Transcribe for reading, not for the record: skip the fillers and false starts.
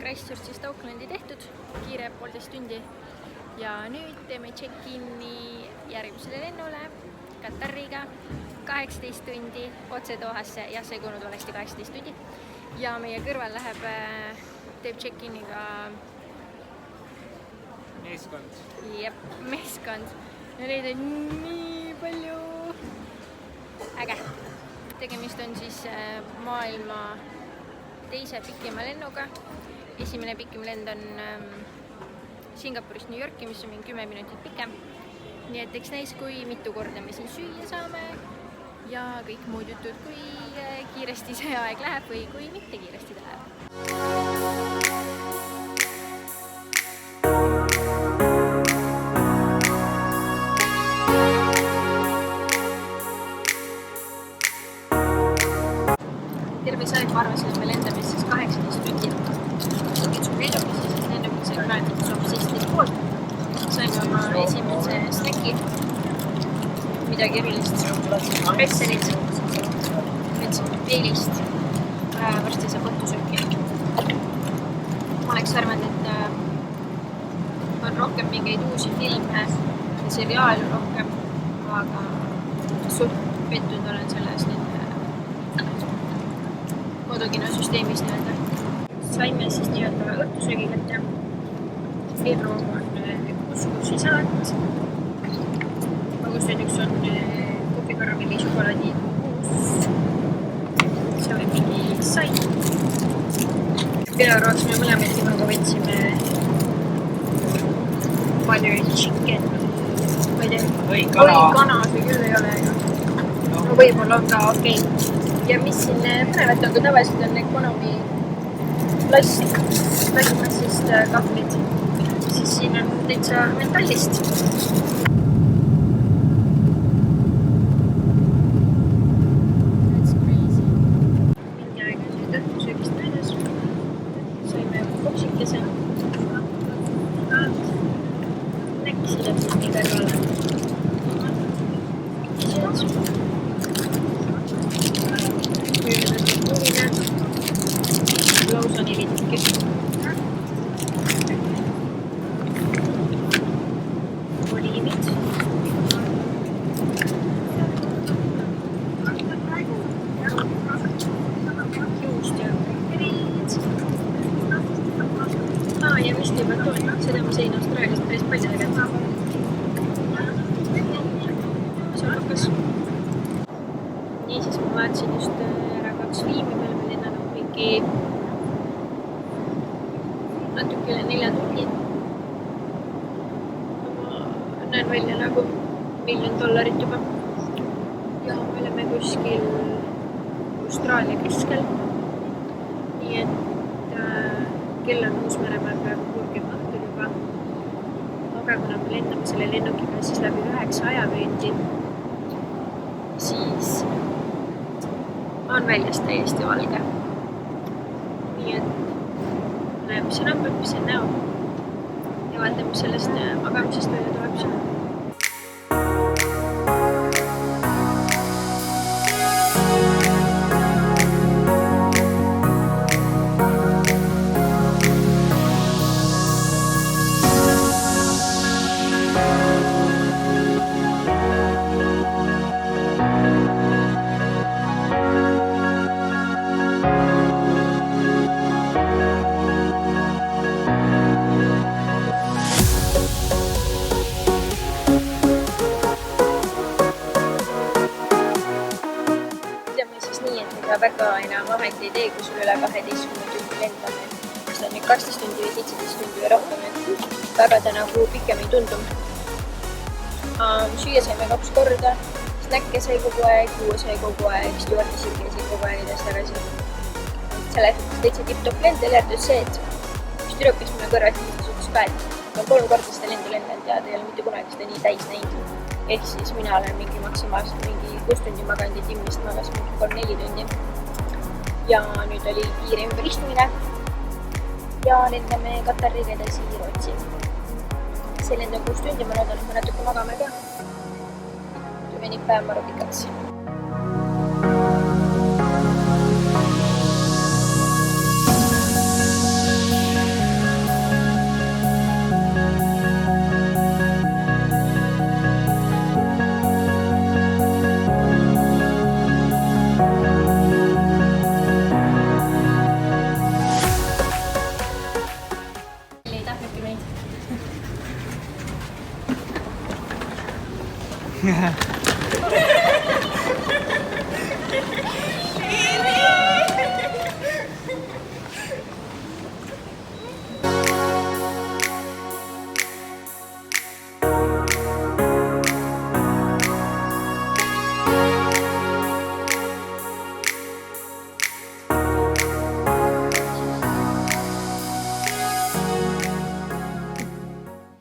Christchurchist Aucklandi tehtud, kiire 1,5 tundi ja nüüd teeme check-in'i järgmisele lennule Qatariga 18 tundi otse Dohasse, jah, see ei kuulnud valesti, 18 tundi ja meie kõrval läheb, teeb check-in'i ka meeskond. Jep, meeskond ja neid on nii palju. Äge. Tegemist on siis maailma teise pikima lennuga. Esimene pikim lend on Singapurist New Yorki, mis on 10 minutit pikem. Nii et eks näis, kui mitu korda me siin süüa saame ja kõik muud jutud, kui kiiresti see aeg läheb või kui mitte kiiresti ta läheb. Terve see aeg ma arvasin, et me lendame siis 18 tundi. Kitsub lennukis ja siis lennukis on graafikus hoopis 17,5. Saime oma esimese snäki, midagi erilist, presserit, võtsime peelist, varsti saab õhtusööki. Ma oleks arvanud, et on rohkem mingeid uusi filme ja seriaale rohkem, aga suht pettunud olen selles kodukinosüsteemis nii-öelda. Saime siis nii-öelda õhtusöögi kätte. Veebru on kuskusi saat. Augustin üks on kohvikaramelli šokolaadi uus. See oli mingi sai. Pearooks me mõlemad sinuga võtsime butter chicken. Ma ei tea, või kana see küll ei ole. No võib-olla on ka okei. Ja mis siin põnevat on, kui tavaliselt on ekonomi plastimassist kahvlid, siis siin on täitsa metallist. That's crazy. Mingi aeg on nüüd õhtusöögist möödas. Saime koksikese. Näkisi täpselt nii kõrvale. Lausa 4 tükki. Oliivid. Juust ja perid. Ja müslibatoon. Seda ma sõin Austraaliast päris palju tegelikult. Soopakas. Niisiis ma vaatasin just ära 2 filmi, peale me lennanud mingi natuke üle 4 tunni. Ma näen välja nagu $1 miljon juba. Ja me oleme kuskil Austraalia keskel. Nii et kell on Uus-Meremäel praegu 30 õhtul juba. Aga kuna me lendame selle lennukiga siis läbi 9 ajavööndi, siis on väljas täiesti valge. Nii et näeb, mis on õmbeb, mis on näo. Ja vaatame, mis sellest magamisest välja tuleb. Väga enam amet ei tee, kui sul üle 12 tundi lendame. Seda on nüüd 12 tundi või 17 tundi või rohkem. Väga ta nagu pikem ei tundu. Süüa saime 2 korda. Snäkke sai kogu aeg, juua sai kogu aeg, stjuardised käisid kogu aeg edasi tagasi. Selles täitsa tipp-top lend elerdas see, et üks tüdruk, kes mulle kõrvalt ütles ka, et on 3 korda seda lendu lendanud ja ta ei ole mitte kunagi seda nii täis näinud. Ehk siis mina olen mingi maksimaalselt mingi 6 tundi maganud ja timmist magas mingi 3-4 tundi. Ja nüüd oli kiire ümberistumine ja lendame Qatariga edasi Rootsi. See lend on 6 tundi, ma loodan, et me natuke magame ka. Venib päev maru pikaks. Aitäh!